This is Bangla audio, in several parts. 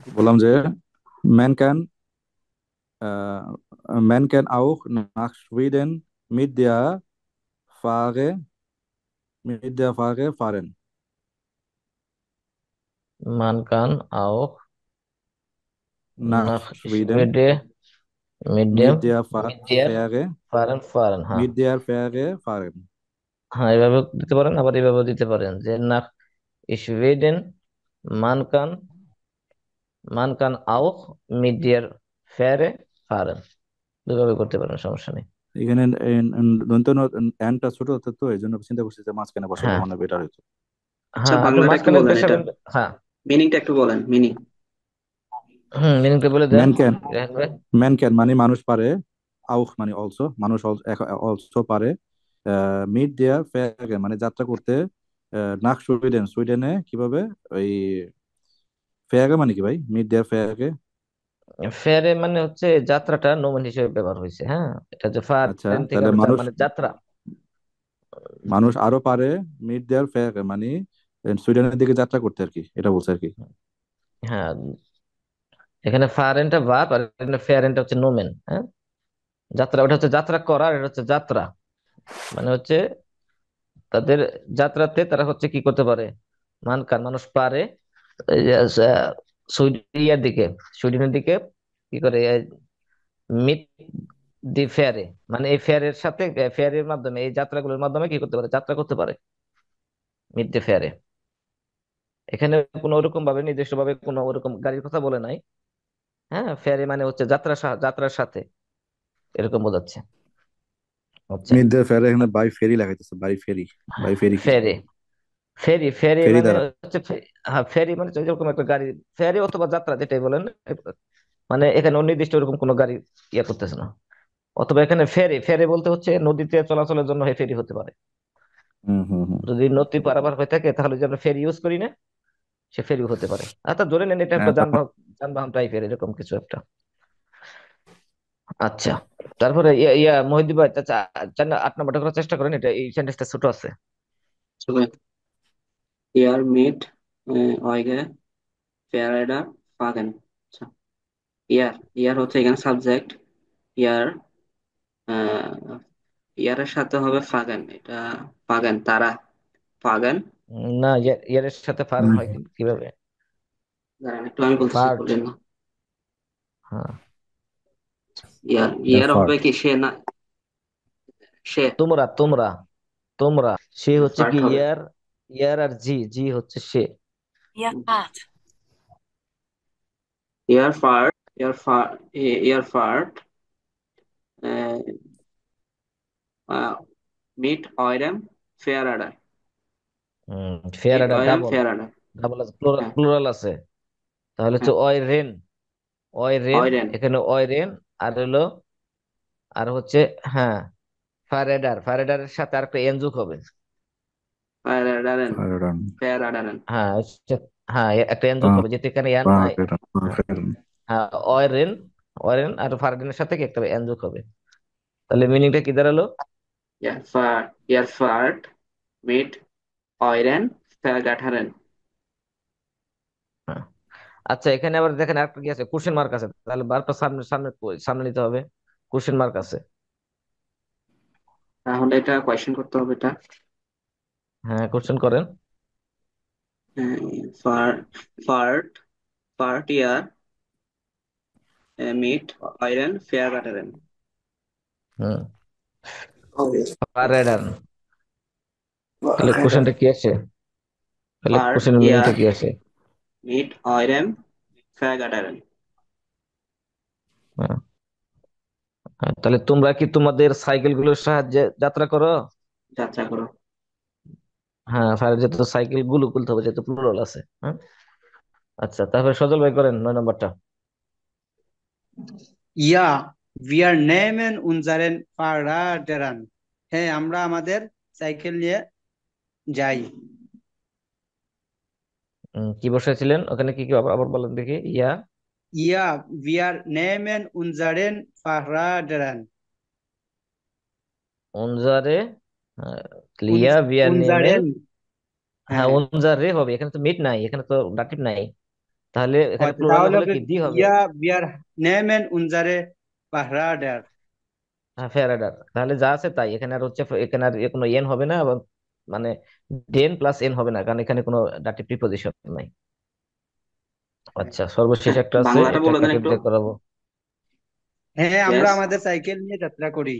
বললাম যে man can man can auch nach Schweden mit der Fähre fahren. Man kann auch Nach nach Schweden Schweden mit mit dem der mit der Fähre fahren, হ্যাঁ। mit der Fähre fahren. হ্যাঁ, এভাবে দিতে পারেন, আবার এভাবে দিতে পারেন যে nach Schweden man kann man kann auch mit der Fähre fahren। দুভাবে করতে পারেন, সমস্যা নেই। এখানে দন্ত এনটা ছোট হতো, তো এই জন্য চিন্তা করছি যে মাঝখানে বসাইলে হ্যাঁ, মনে হয় বেটার হতো। হ্যাঁ, আপনি বাংলাটা একটু মাঝখানে বলেন এটা, পেশাবেন। হ্যাঁ। মিনিংটা একটু বলেন, মিনিং। মিনিংটা বলে দেন ম্যান ক্যান রেহান ভাই। ম্যান ক্যান মানে মানুষ পারে, আউখ মানে অলসো, মানুষ অলসো পারে, মিড দেয়ার ফ্যাগে মানে যাত্রা করতে, নাক সুইডেনে কিভাবে, ওই ফ্যাগে মানে কি ভাই, মিড দেয়ার ফ্যাগে? ফেয়ারে মানে হচ্ছে যাত্রাটা নোমান হিসেবে ব্যবহার হয়েছে, হ্যাঁ। এটা যে আচ্ছা, ফারেন থেকে তাহলে আমরা মানুষ মানে যাত্রা। মানুষ আরো পারে মিড দেয়ার ফ্যাগে মানে সুইডেনের দিকে যাত্রা করতে আর কি, এটা বলছে আর কি। হ্যাঁ, এখানে ফারেনটা ভার্ব আর এখানে ফেয়ারেনটা হচ্ছে নোমেন, হ্যাঁ। যাত্রা, ওটা হচ্ছে যাত্রা করা, এটা হচ্ছে যাত্রা মানে হচ্ছে তাদের যাত্রাতে তারা হচ্ছে কি করতে পারে, মানুষ পারে এই যে, সুইডেনের দিকে, সুইডেনের দিকে কি করে মিড দি ফেয়ারে, মানে এই ফেয়ারের সাথে, ফেয়ারের মাধ্যমে, এই যাত্রাগুলোর মাধ্যমে কি করতে পারে, যাত্রা করতে পারে মিড দি ফেয়ারে। এখানে কোনো ওরকম ভাবে নির্দিষ্ট ভাবে কোনো ওরকম গাড়ির কথা বলে নাই। হ্যাঁ, ফেয়ারে মানে হচ্ছে যাত্রার সাথে এরকম বোঝাচ্ছে। আচ্ছা। মিড দেয়ার ফ্যাগে এখানে বাই ফেরি লাগাইতেছে, বাই ফেরি। বাই ফেরি কি? ফেরি, ফেরি ফেরি মানে দ্বারা। হচ্ছে হ্যাঁ, ফেরি মানে হচ্ছে যেরকম একটা গাড়ি, ফেরি অথবা যাত্রা যেটাই বলেন, মানে এখানে নির্দিষ্ট এরকম কোনো গাড়ি ইয়ে করতেছে না। অথবা এখানে ফেরি, ফেরি বলতে হচ্ছে নদীতে চলাচলের জন্য ফেরি হতে পারে। হুম হুম হুম। যদি নদী পারাপার হয়ে থাকে তাহলে যে আমরা ফেরি ইউজ করি না, সে ফেরি হতে পারে। অর্থাৎ ধরে নেন এটা হ্যাঁ, একটা যানবাহন, যানবাহন টাইপের এরকম কিছু একটা। আচ্ছা, তারপরে ইয়া ইয়া মহিদুল ভাই, চাচা, 8 নম্বরটা করার চেষ্টা করেন, এটা এই সেন্টেন্সটা ছোট আছে। চলে। ইয়ার মিট অয়গে ফেয়ারেডা ফাগেন। আচ্ছা, ইয়ার ইয়ার হচ্ছে এখানে সাবজেক্ট। ইয়ার ইয়ারের সাথে হবে ফাগেন, এটা ফাগেন তারা, ফাগেন। না, ইয়ারের সাথে ফারেন হুম। হয় কিভাবে? দাঁড়ান একটু আমি বলতেছি, ফার্ট। বললেন না। হ্যাঁ, ইয়ার ইয়ার ইয়ার হবে ফার্ট। কি সে, না সে। তোমরা তোমরা তোমরা, সে হচ্ছে ফার্ট কি হবে। ইয়ার, ইয়ার আর জি, জি হচ্ছে সে। ইয়ার ফার্ট, ইয়ার ফার্ট, ইয়ার ফার্ট মিট অয়রেম ফেয়ারাডা। ফেয়ার মিট একটা অয়রেম ডাবল, ফেয়ারাডা। ডাবল আছে, প্লুরাল হ্যাঁ প্লুরাল আছে। তাহলে হচ্ছে হ্যাঁ। অয় রেন, অয় রেন, অয়রেন এখানে অয় রেন। আর হলো, আর হচ্ছে, হ্যাঁ, ফারেডার, ফারেডারের সাথে আরেকটা এন যোগ হবে। ফেয়ারাডারেন, ফারেন। ফেয়ারাডারেন। হ্যাঁ, হ্যাঁ, একটা এন যোগ হবে যেটা এখানে এন। ফারেন। হ্যাঁ, অয় রেন, অয় রেন আর ফারেডারের সাথে কি একটা এন যোগ হবে। তাহলে মিনিংটা কি দাঁড়ালো? ইয়ার ফার্ট মিট অয়রেন ফেয়াগাঠারেন। হ্যাঁ। আচ্ছা, এখানে আবার দেখেন আরেকটা কি আছে, কোশ্চেন মার্ক আছে, তাহলে বারটা সামনে সামনে সামনে নিতে হবে। কোশ্চেন মার্ক আছে। তাহলে এটা কোয়েশ্চেন করতে হবে এটা। হ্যাঁ, কোশ্চেন করেন। ফার ফার্ট ফার্ট ইয়ার মিট অয়রেন ফেয়াগাঠারেন। হুম, ফারেডার। তাহলে কোশ্চেনটা কি আছে? তাহলে ফার্ট কোশ্চেনের ইয়ার মিনিংটা কি আছে? মিট অয়রেন ফেয়াগাঠারেন। হ্যাঁ। তাহলে তোমরা কি তোমাদের সাইকেল গুলোর সাহায্যে যাত্রা করো? যাত্রা করো। হ্যাঁ, ফায়ার যেহেতু সাইকেল গুলো খুলতে হবে যেহেতু প্লুরাল আছে, হ্যাঁ। আচ্ছা, তারপরে সজল ভাই করেন 9 নম্বরটা। Ja, wir nehmen unseren Fahrradern. হ্যাঁ, আমরা আমাদের সাইকেল নিয়ে যাই। কি বসাইছিলেন ওখানে, কি কি আবার আবার বলেন দেখি, ইয়া? Ja, wir nehmen unseren Fahrradern. উনজারে, লিয়া Uns, বিয়ার নেমেন। unseren, হ্যাঁ, হ্যাঁ, উনজারে হবে, এখানে তো মিট নাই, এখানে তো ডাটিভ নাই। তাহলে এখানে আচ্ছা, প্লুরাল তাহলে হলে হবে কি দি হবে? ইয়া বিয়ার নেমেন উনজারে ফাহরাডার। হ্যাঁ, ফেরাডার। তাহলে যা আছে তাই, এখানে আর হচ্ছে এখানে আর কোনো এন হবে না, এবং মানে ডেন প্লাস এন হবে না, কারণ এখানে কোনো ডাটিভ প্রিপজিশন নাই। আচ্ছা, সর্বশেষ হ্যাঁ, একটা আছে, বাংলাটা এটা বলে দেন কাকে একটু। দিয়ে করাবো? হ্যাঁ, আমরা গ্যাস আমাদের সাইকেল নিয়ে যাত্রা করি।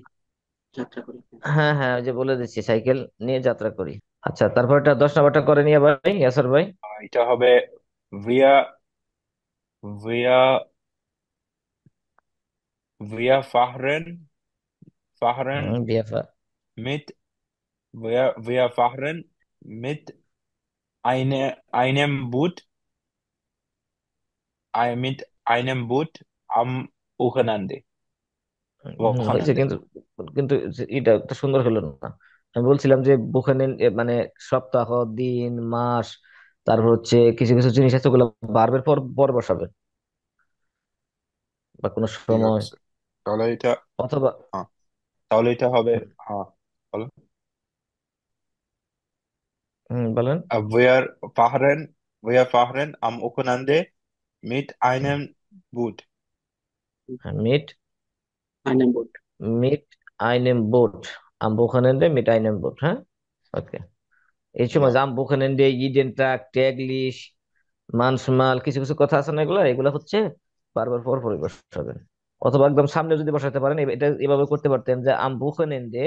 যাত্রা করি। হ্যাঁ হ্যাঁ, ওই যে বলে দিচ্ছি, সাইকেল নিয়ে যাত্রা করি। আচ্ছা, তারপর এটা 10 নম্বরটা করে নিয়ে ভাই, ইয়াসার ভাই। এটা হবে wir wir wir fahren বিএফআ। mit wir fahren mit einem Boot mit einem Boot am Wochenende হয়েছে, Wochenende কিন্তু কিন্তু এটা একটা সুন্দর হলো না। আমি বলছিলাম যে বুখানে মানে সপ্তাহ, দিন, মাস, তারপর হচ্ছে কিছু কিছু জিনিস আছে, ওগুলো বারবার পর পর বসাবে, বা কোনো ঠিক সময়, আছে তাহলে এটা অথবা হ্যাঁ তাহলে এটা হবে হ্যাঁ বলো বলেন। wir fahren am Wochenende mit einem Boot মিট আইনেম বোর্ড। মিট আইনেম বোট আম বুখানেন্ডে মিট আইনেম বোট। হ্যাঁ, ওকে। এই সময় ja জাম বুখানেন্ডে, ইডেন টাক, ট্যাগলিশ, মানসমাল, কিছু কিছু কথা আছে না, এগুলা এগুলা হচ্ছে বারবার পর পরই বসাবেন। অথবা একদম সামনে যদি বসাতে পারেন, এটা এভাবে করতে পারতেন যে আম বুখানেন্ডে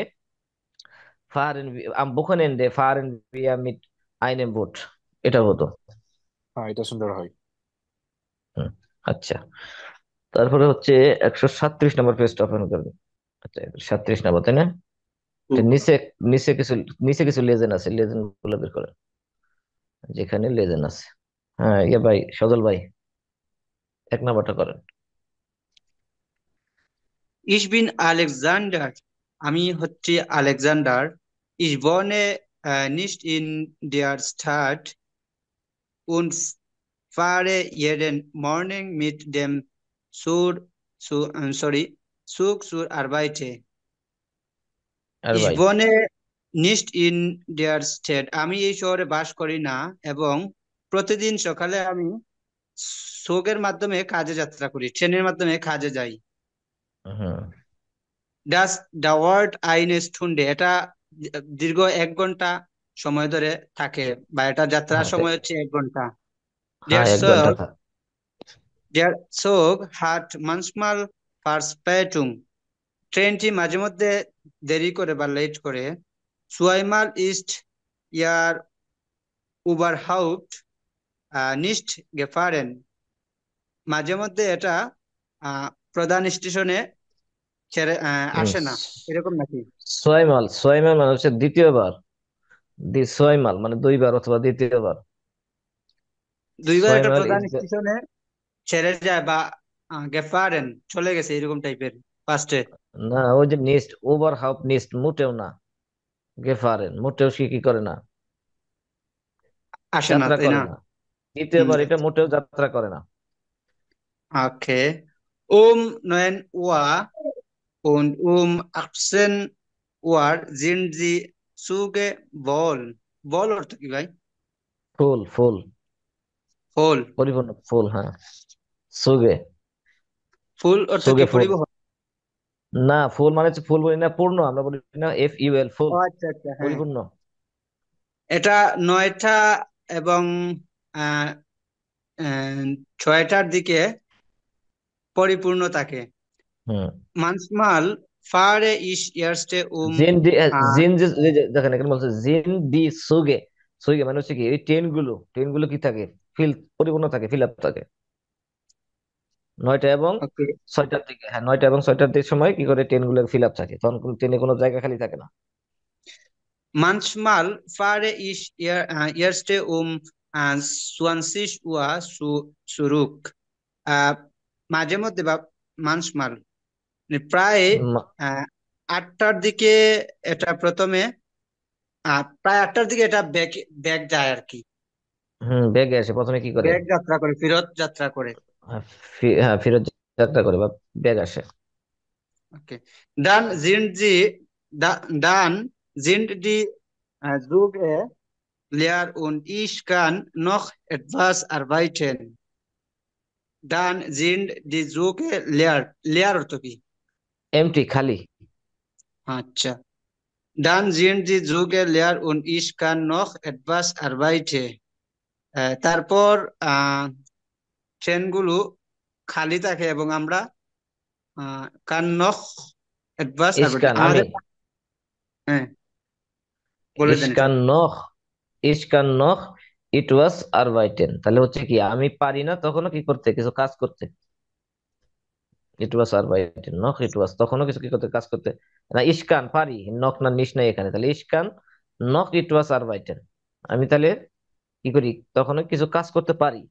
ফারেন, আম বুখানেন্ডে ফারেন ভিয়া মিট আইনেম বোট, এটা হতো। হ্যাঁ এটা সুন্দর হয় হুম, আচ্ছা। তারপরে হচ্ছে 137 নম্বর পেজটা ওপেন করবেন। আচ্ছা, 37 নম্বর, তাই না? এটা হুম। নিচে, নিচে কিছু নিচে কিছু লেজেন আছে, লেজেন গুলো বের করেন, যেখানে লেজেন আছে। হ্যাঁ, ইয়ে ভাই, সজল ভাই, 1 নম্বরটা করেন। Ich bin Alexander. আমি হচ্ছি Alexander. Ich wohne nicht in der Stadt und fahre jeden Morgen mit dem Zug zur Arbeit. R Ich ভাই, wohne nicht in der Stadt. আমি এই শহরে বাস করি না এবং প্রতিদিন সকালে আমি সোগের মাধ্যমে কাজে যাত্রা করি, ট্রেনের মাধ্যমে কাজে যাই। হুম, ডাস dauert eine Stunde, এটা দীর্ঘ 1 ঘন্টা সময় ধরে থাকে, বা এটা যাত্রার হ্যাঁ সময় হচ্ছে 1 ঘন্টা। হ্যাঁ, Der 1 ঘন্টা Zug, থাক। der Zug hat manchmal Verspätung. ট্রেনটি মাঝে মধ্যে দেরি করে বা লেট করে। Zweimal ist er überhaupt nicht gefahren. মাঝে মধ্যে এটা প্রধান স্টেশনে ছেড়ে হুম, আসে না, এরকম নাকি? 6 মাইল, 6 মাইল মানে হচ্ছে দ্বিতীয়বার। 6 মাইল মানে 2 বার অথবা দ্বিতীয়বার। দুইবার ছয় এটা মাইল প্রধান ইজ, স্টেশনে ছেড়ে যায় বা গেফারেন চলে গেছে, এরকম টাইপের ফার্স্টে না, ওই যে নিস্ট, ওভার হাউপ নিস্ট, মোটেও না। গেফারেন মোটেও সে কি করে না, আসে না, যাত্রা তাই করে না? না। দ্বিতীয়বার এটা মোটেও যাত্রা করে না। ওকে। neun Uhr und 18 Uhr sind die Züge voll. voll অর্থ কি ভাই? ফুল, ফুল, ফুল। পরিপূর্ণ, ফুল, হ্যাঁ। সুগে, ফুল অর্থ কি সুগে ফুল। পরিবহন? না, ফুল মানে হচ্ছে ফুল বলি না, পূর্ণ আমরা বলি না, FUL, ফুল, ও আচ্ছা আচ্ছা, হ্যাঁ। পরিপূর্ণ। এটা 9টা এবং আহ, আহ, 6টার দিকে পরিপূর্ণ থাকে। হুম, manchmal fahre ich erst জিন ডি, আহ, জিন দেখেন এখানে বলছে জিন ডি সুগে। সুগে মানে হচ্ছে কি, এই ট্রেন গুলো কি থাকে, ফিল, পরিপূর্ণ থাকে, ফিল আপ থাকে। 9টা এবং ওকে। 6টার দিকে, হ্যাঁ, 9টা এবং 6টার দিকে সময় কি করে ট্রেন গুলো ফিল আপ থাকে, তখন ট্রেনে কোনো জায়গা খালি থাকে না। manchmal fahre ich erst 20 Uhr zurück. আহ, মাঝে মধ্যে বা manchmal মানে প্রায় মা- 8টার দিকে এটা প্রথমে, প্রায় 8টার দিকে এটা ব্যাক ব্যাক যায় আর কি, বেগে আসে, প্রথমে কি করে? ব্যাক যাত্রা করে, ফেরত যাত্রা করে। হ্যাঁ, ফেরত যাত্রা করে বা বেগ আসে। ওকে। dann sind die Züge leer und ich kann noch etwas arbeiten. ডান জিন্ড দি জুকে লেয়ার, লেয়ার অর্থ কি? এমটি, খালি। আচ্ছা, ডান জিন্ড দি জুকে লেয়ার উন ইশ কান নখ এটবাস আরবাইটে। তারপর ট্রেনগুলো খালি থাকে এবং আমরা কান নখ এটবাস আরবাইটে ইসকান, আমি। আমাদের। হ্যাঁ, বলে দেন এটা। ইসকান নখ, ইসকান নখ ইট ওয়াজ আরবাইটেন, তাহলে হচ্ছে কি আমি পারি না তখনও কি করতে, কিছু কাজ করতে। ইট ওয়াজ আরবাইটেন, নখ ইট ওয়াজ, তখনও কিছু কি করতে, কাজ করতে। না, ইসকান পারি, নখ না নিশ নাই এখানে, তাহলে ইসকান নখ ইট ওয়াজ আরবাইটেন, আমি তাহলে কি করি, তখনও কিছু কাজ করতে পারি।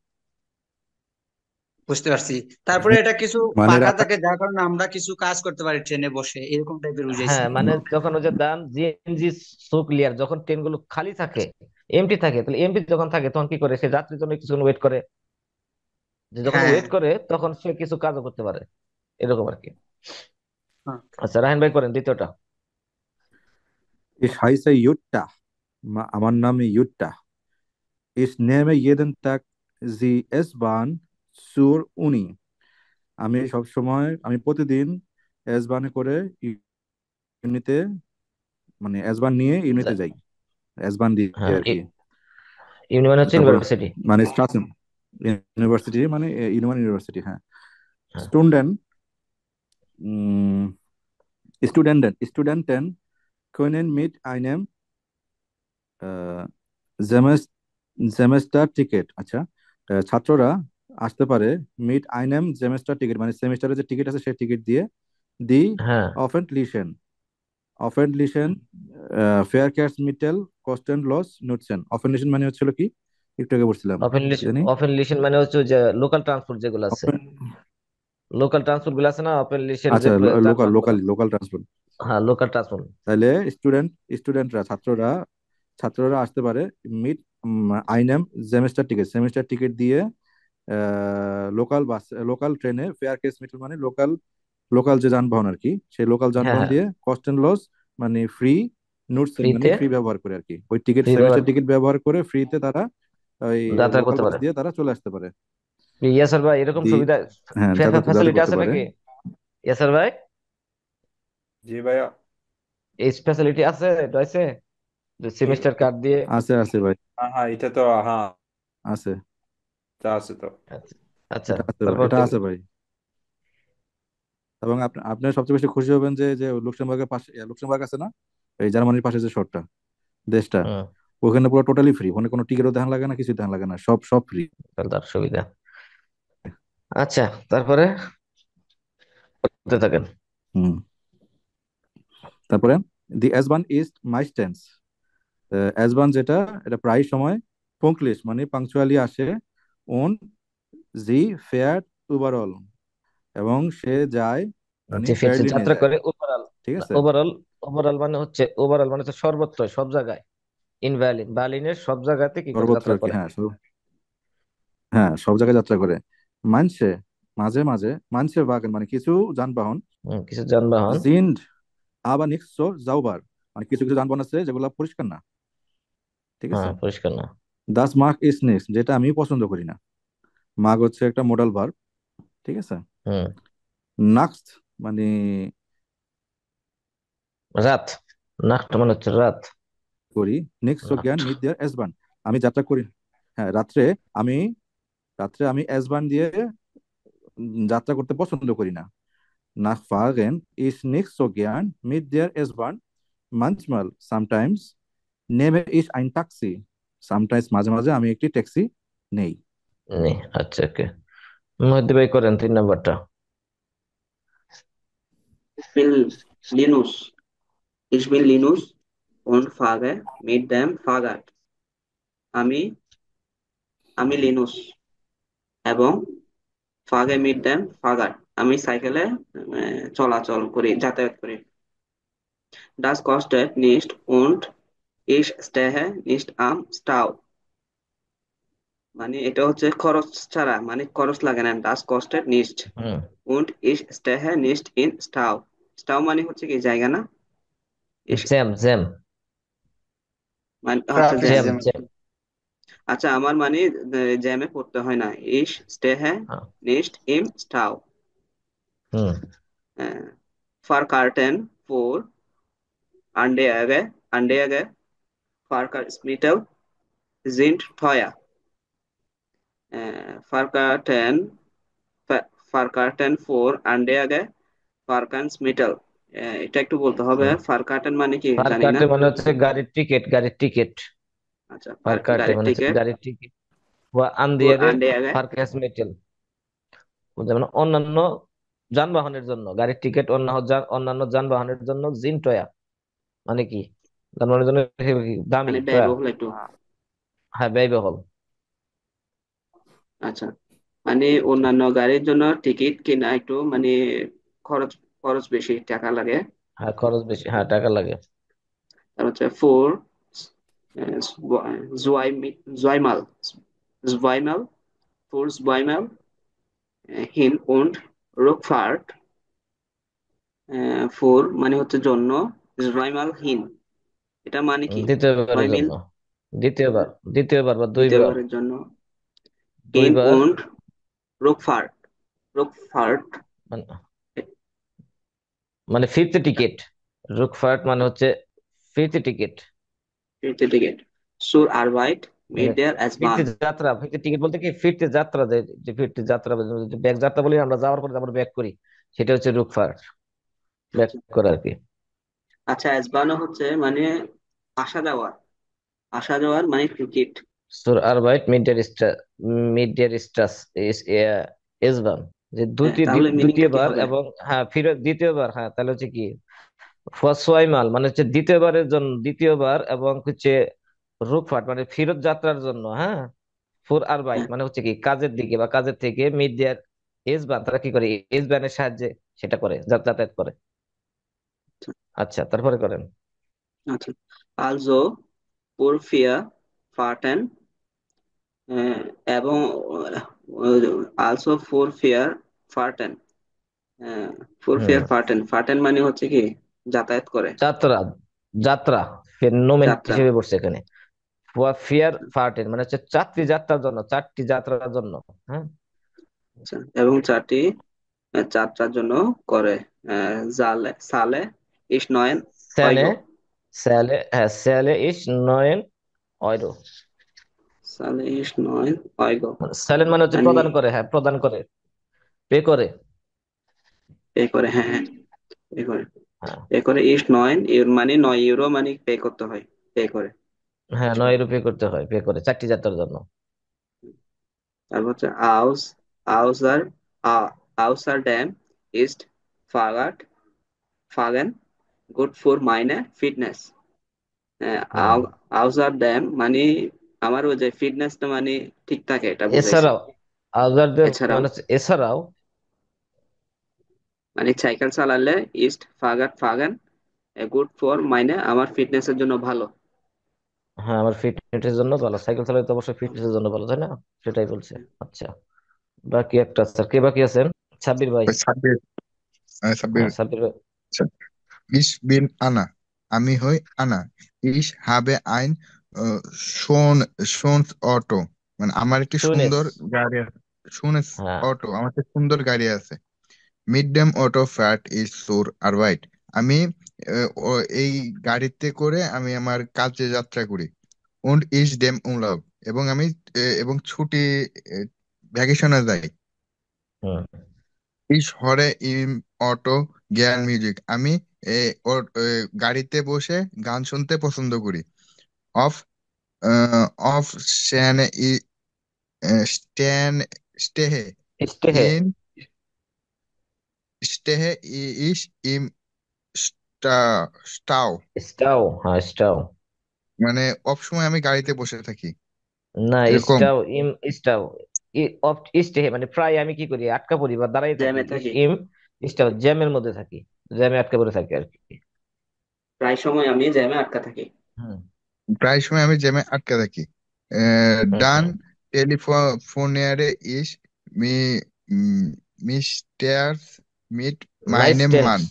বুঝতে পারছি। তারপরে এটা কিছু মানে ফাঁকা থাকে যার কারণে আমরা কিছু কাজ করতে পারি ট্রেনে বসে, এরকম টাইপের বুঝাইছি। হ্যাঁ, মানে যখন ওই যে দাম জিএনজি সো ক্লিয়ার, যখন ট্রেন গুলো খালি থাকে, এমটি থাকে, তাহলে এমটি যখন থাকে তখন কি করে, সে যাত্রীর জন্য কিছুক্ষণ ওয়েট করে, যে যখন হ্যাঁ, ওয়েট করে তখন সে কিছু কাজও করতে পারে, এরকম আর কি। হ্যাঁ। আচ্ছা, রাহিন ভাই করেন দ্বিতীয়টা। Ich heiße Jutta. আমার নাম Yuta. Ich nehme jeden Tag die S-Bahn zur Uni. আমি প্রতিদিন এস বানে করে ইউনিতে, মানে এস বান নিয়ে ইউনিতে যাই, এস বান দিয়ে হ্যাঁ, আর কি। ইউনি মানে হচ্ছে তারপর ইউনিভার্সিটি। মানে স্টাসেন ইউনিভার্সিটি, মানে ইউনিভার্সিটি, হ্যাঁ। হ্যাঁ, স্টুডেন্ট, স্টুডেন্টেন können mit einem সেমেস্টার টিকেট, আচ্ছা, ছাত্ররা আসতে পারে মিড আইনেম সেমেস্টার টিকিট, মানে সেমেস্টারের যে টিকিট আছে সেই টিকিট দিয়ে, দি হ্যাঁ। অফেন্টলিশন অফেন্টলিশন ফেয়ারকেয়ার্সমিটেল কোস্টেন লস নুটসেন। অফেন্টলিশন মানে হচ্ছিল কি, একটু আগে বলছিলাম, ওপেন কি লিস্ট, জানি, ওপেন লিস্টেন মানে হচ্ছে যে লোকাল ট্রান্সপোর্ট যেগুলো আছে, লোকাল ট্রান্সপোর্ট গুলো আছে না, ওপেন লিস্টেন যে আচ্ছা, লোকাল যানবাহন গুলো। Local local transport. হ্যাঁ, লোকাল ট্রান্সপোর্ট। তাহলে স্টুডেন্টরা, ছাত্ররা আসতে পারে মিড আইনেম সেমেস্টার টিকিট দিয়ে লোকাল ট্রেনে, ফেয়ার কেস মিটার মানে লোকাল লোকাল যে যানবাহন আর কি, সেই লোকাল হ্যাঁ, যানবাহন হ্যাঁ, দিয়ে কস্ট এন্ড লস মানে ফ্রি, নোটসেন মানে ফ্রিতে, ফ্রি ব্যবহার করে আর কি, ওই টিকিট ফ্রি ব্যবহার, সেমেস্টার টিকিট ব্যবহার করে ফ্রিতে তারা ওই যাত্রা লোকাল করতে বাস পারে। দিয়ে তারা চলে আসতে পারে। ইয়াসার ভাই, এরকম দি সুবিধা, হ্যাঁ, যাতায়াত ফ্যাসিলিটি করতে আছে পারে। নাকি? ইয়াসার ভাই, জি ভাইয়া। এই ফ্যাসিলিটি আছে রয়েছে, যে কি? সেমিস্টার কার্ড দিয়ে? আছে আছে ভাই, হ্যাঁ হ্যাঁ, এটা তো হ্যাঁ, আছে, এটা আছে তো। আচ্ছা, আচ্ছা, এটা আছে ভাই, তারপর এটা আছে ভাই। এবং আপনি সবচেয়ে বেশি খুশি হবেন যে যে লুক্সেমবার্গের পাশে, লুক্সেমবার্গ আছে না, এই জার্মানির পাশে যে শহরটা, দেশটা, হুম, ওখানে পুরো টোটালি ফ্রি, মানে কোনো টিকিটও দেখান লাগে না, কিছু দেখান লাগে না, সব সব ফ্রি। তাহলে তার সুবিধা। আচ্ছা, তারপরে করতে থাকেন। হুম। তারপরে দি এসবান ইজ মাইস্টেন্স, এসবান যেটা, এটা প্রায় সময় পঙ্কলিশ মানে পাংচুয়ালি আসে, ওন জি ফেয়ার ওভারঅল, এবং সে যায় মানে যে ফিক্স ফেয়ারলি নিয়ে যাত্রা যায়, করে ওভারঅল, ঠিক আছে। ওভারঅল, ওভারঅল মানে হচ্ছে সর্বত্র, সব জায়গায়, ইন বার্লিন, বার্লিনের সব জায়গাতে কি করে, সর্বত্র যাত্রা আর কি, করে। হ্যাঁ, হ্যাঁ, সব জায়গায় যাত্রা করে। মানছে, মাঝে মাঝে মানছে বাগেন মানে কিছু যানবাহন, কিছু যানবাহন। জিন্ড আবার নিক্সো যাওবার, মানে কিছু কিছু যানবাহন আছে যেগুলো পরিষ্কার না, ঠিক আছে। হ্যাঁ, পরিষ্কার না। দাস মার্ক ইজ নেক্সট, যেটা আমি পছন্দ করি না। মার্ক হচ্ছে একটা মোডাল ভার্ব, ঠিক আছে। হুম। নাক্সট মানে রাত, নাকটা মানে হচ্ছে রাত। করি, নেক্সট সো রাত। জ্ঞান মিট দেয়ার এসবান, আমি যাত্রা করি, হ্যাঁ, আমি রাত্রে এসবান দিয়ে যাত্রা করতে পছন্দ করি না। Nach Fahren ist nicht so gern mit der S-Bahn. Manchmal, sometimes, nehme ich ein Taxi. Sometimes, মাঝে মাঝে আমি একটি ট্যাক্সি নেই। নেই, আচ্ছা, ওকে। মহিউদ্দিন ভাই করেন 3 নম্বরটা। Ich bin Linus. Ich bin Linus und fahre mit dem Fahrrad. আমি আমি লিনুস এবং ফাগে মিট দ্যাম ফাগার, আমি সাইকেলে চলাচল করি, যাতায়াত করি। ডাস কস্টেট নিস্ট und ich stehe nicht am Stau, মানে এটা হচ্ছে খরচ ছাড়া, মানে খরচ লাগে না। ডাস কস্টেট নিস্ট হুম। und ich stehe nicht in Stau, স্টাও মানে হচ্ছে কি জায়গা না, ich জ্যাম, জ্যাম, মানে আচ্ছা traffic jam, jam, jam. Jam. আচ্ছা, আমার মানে জ্যামে পড়তে হয় না। ইস স্টেহে হ্যাঁ। নিস্ট ইম স্টাউ হুম। ফারকার্টেন ফোর আন্ডেয়াগে আন্ডেয়াগে ফারকার স্মিটেল জিন্ট থয়া ফারকার্টেন ফারকার্টেন ফোর আন্ডেয়াগে ফারকান স্মিটেল। এটা একটু বলতে হবে, হুম। ফারকার্টেন মানে কি ফার জানি না। কাটে মানে হচ্ছে গাড়ির টিকিট, গাড়ির টিকিট। আচ্ছা, ফার কাটে গাড়ির মানে হচ্ছে টিকিট গাড়ির টিকিট। ও ফোর আন্দিয়ারে আন্ডেয়াগে। ফারকাস মেটেল, যেমন অন্যান্য যানবাহনের জন্য গাড়ির টিকিট, অন্যান্য যানবাহনের জন্য জিনটয়া মানে কি, যানবাহনের জন্য কি দামি মানে টয়া। ব্যয়বহুল একটু। হ্যাঁ, ব্যয়বহুল। আচ্ছা, মানে অন্যান্য গাড়ির জন্য টিকিট কিনা একটু মানে খরচ খরচ বেশি, টাকা লাগে। হ্যাঁ, খরচ বেশি, হ্যাঁ টাকা লাগে। তার হচ্ছে ফোর জয়মাল জয়মাল ফোর জয়মাল হিন und রুকফার্ট। ফোর মানে হচ্ছে জন্য, জয়মাল হিন এটা মানে কি? দ্বিতীয়বারের নয় মিল। জন্য, দ্বিতীয়বার, দ্বিতীয়বার বা দুইবার। দ্বিতীয়বারের জন্য হিন দুইবার und রুকফার্ট রুকফার্ট মানে, মানে ফিরতে টিকিট। রুকফার্ট মানে হচ্ছে ফিরতে টিকিট। টিকিট সুর আরবাইট মিট মানে দেয়ার অ্যাজ বান। ফিরতে যাত্রা, ফিরতে টিকিট বলতে কি ফিরতে যাত্রা, যে যে ফিরতে যাত্রা, ব্যাগ যাত্রা বলি আমরা, যাওয়ার পরে আমরা ব্যাক করি, সেটা হচ্ছে রুকফার্ট, ব্যাক আচ্ছা করা আর কি। আচ্ছা, অ্যাজবানও হচ্ছে মানে আসা যাওয়ার, আসা যাওয়ার মানে টিকিট। সুর আরবাইট মিট der স্ট্রাস এসবান, যে হ্যাঁ, তাহলে মিনিংটা কি দ্বিতীয়বার হবে? এবং হ্যাঁ ফিরত দ্বিতীয়বার, হ্যাঁ তাহলে হচ্ছে কি ফসওয়াইমাল মানে হচ্ছে দ্বিতীয়বারের জন্য, দ্বিতীয়বার এবং হচ্ছে রুকফার্ট মানে ফিরত যাত্রার জন্য, হ্যাঁ। ফুর আরবাইট হ্যাঁ, মানে হচ্ছে কি কাজের দিকে বা কাজের থেকে, মিড দেয়ার এসবান তারা কি করে, এসবানের সাহায্যে সেটা করে, যাতায়াত করে। আচ্ছা আচ্ছা, তারপরে করেন। আচ্ছা। আলজো পোরফিয়া ফার্টেন এবং আলসো ফোর ফিয়ার ফার্টেন। ফোর হুম। ফিয়ার ফার্টেন, ফার্টেন মানে হচ্ছে কি যাতায়াত করে, যাত্রা, যাত্রা নোমেন যাত্রা। হিসেবে পড়ছে এখানে। ফিয়ার ফার্টেন মানে হচ্ছে চারটি যাত্রার জন্য, চারটি যাত্রার জন্য। হ্যাঁ। আচ্ছা, এবং চারটি যাত্রার জন্য করে। জালে সালে ইস নয়েন স্যানে, অয়গো। হ্যাঁ স্যালে ইস নয়েন অয়রো। সালে ইস নয়েন অয়গো স্যালেন মানে হচ্ছে মানে প্রদান করে, হ্যাঁ প্রদান করে, পে করে। পে করে, হ্যাঁ হ্যাঁ, পে করে। হ্যাঁ। পে করে ইস নয়েন ইউরো মানে 9 ইউরো মানে পে করতে হয়, পে করে। হ্যাঁ, 9 ইউরো পে করতে হয়, পে করে চারটি যাত্রার জন্য। তারপর হচ্ছে আউসার আউসার ড্যাম ইস্ট ফাগাট ফাগেন গুড ফর মাইনে ফিটনেস। হুম। আউসার ড্যাম মানে আমার ওই যে ফিটনেসটা মানে ঠিক থাকে এটা বুঝাইছে। এছাড়াও, আদারদের এছাড়াও মানে হচ্ছে এছাড়াও, মানে সাইকেল চালালে ইস্ট ফাগাট ফাগেন গুড ফর মাইনে আমার ফিটনেসের জন্য ভালো। হ্যাঁ আমার ফিটনেসের জন্য ভালো, সাইকেল চালাতে তো অবশ্যই ফিটনেসের জন্য ভালো, তাই না? সেটাই বলছে। আচ্ছা, বাকি একটা স্যার, কে বাকি আছেন? সাব্বির ভাই। ওই সাব্বির, সাব্বির। হ্যাঁ সাব্বির ভাই। আচ্ছা। ইস বিন আনা, আমি হই আনা। ইস হাবে আইন আহ, শোন শোনস অটো, মানে আমার একটি শুনেস। সুন্দর গাড়ি শুনেস হ্যাঁ। অটো, আমার একটি সুন্দর গাড়ি আছে। Mid dam auto fat is sore আর হোয়াইট, আমি এই গাড়িতে করে আমি আমার কাজে যাত্রা করি। উন্ড ইস ডেম উলাভ, এবং আমি এবং ছুটি ভ্যাকেশনে যাই। হুম। Ich höre im অটো জ্ঞান মিউজিক, আমি গাড়িতে বসে গান শুনতে পছন্দ করি। অফ অফ স্ট্যান স্ট্যান স্টেহে ইস্তেহে। ইন স্টেহে ইস ইম স্টাও, স্টাও, হ্যাঁ স্টাও। মানে অফ সময় আমি গাড়িতে বসে থাকি, না, এরকম। স্টাও ইম স্টাও, ইস্তেহে মানে প্রায় আমি কি করি, আটকা পড়ি বা দাঁড়াই থাকি। জ্যামে থাকি, ইম স্টাও জ্যামের মধ্যে থাকি, জ্যামে আটকা পড়ে থাকি আর কি। প্রায় সময় আমি জ্যামে আটকা থাকি। হুম। প্রায় সময় আমি জ্যামে আটকে থাকি। ডান হুম। টেলিফোনিয়ারে ইস মি মিস্টার মিট নাইস মাইনে টেন্স, মান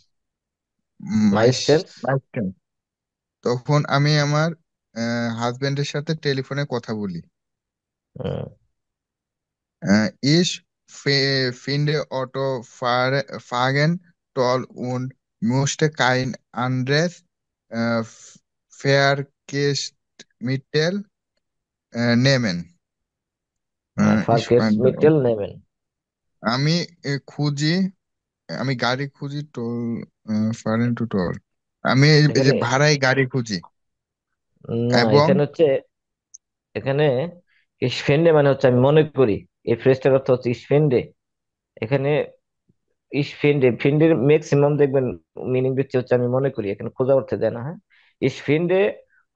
নাইস মাইস টেন্স। তখন আমি আমার হাজবেন্ডের সাথে টেলিফোনে কথা বলি। হুম, Ich finde Autofahren toll und möchte kein anderes Verkehrsmittel nehmen. ফার্কেস মিটেল নেবেন। আমি খুঁজি, আমি গাড়ি খুঁজি টোল ফারেন টু টোল, আমি এই যে এখানে ভাড়ায় গাড়ি খুঁজি না, এবং এখানে হচ্ছে, এখানে ইসফেন্ডে মানে হচ্ছে আমি মনে করি, এই ফ্রেজটার অর্থ হচ্ছে ইসফেন্ডে। এখানে ইসফেন্ডে, ফিন্ডের ম্যাক্সিমাম দেখবেন মিনিং দিচ্ছে হচ্ছে আমি মনে করি, এখানে খোঁজা অর্থে দেয় না। হ্যাঁ, ইসফেন্ডে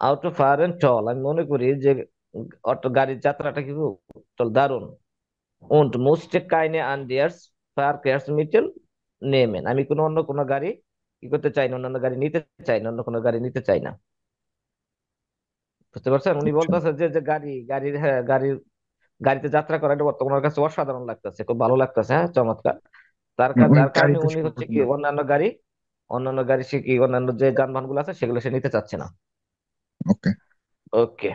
আউট অফ ফার এন্ড টল, আমি মনে করি যে অটো গাড়ির যাত্রাটা কি টল দারুণ। und musste keine anders Verkehrsmittel nehmen, আমি কোনো অন্য কোনো গাড়ি কি করতে চাই না, অন্যান্য গাড়ি নিতে চাই না, অন্য কোনো গাড়ি নিতে চাই না। বুঝতে পারছেন? উনি বলতেছে যে যে গাড়ির হ্যাঁ গাড়িতে যাত্রা করাটা বর্তমানে ওনার কাছে অসাধারণ লাগতেছে, খুব ভালো লাগতেছে, হ্যাঁ চমৎকার। ওই যার কারণে গাড়িতে উনি শুধু হচ্ছে কি অন্যান্য গাড়ি সে কি অন্যান্য যে যানবাহন গুলো আছে সেগুলো সে নিতে চাচ্ছে না। ওকে। ওকে,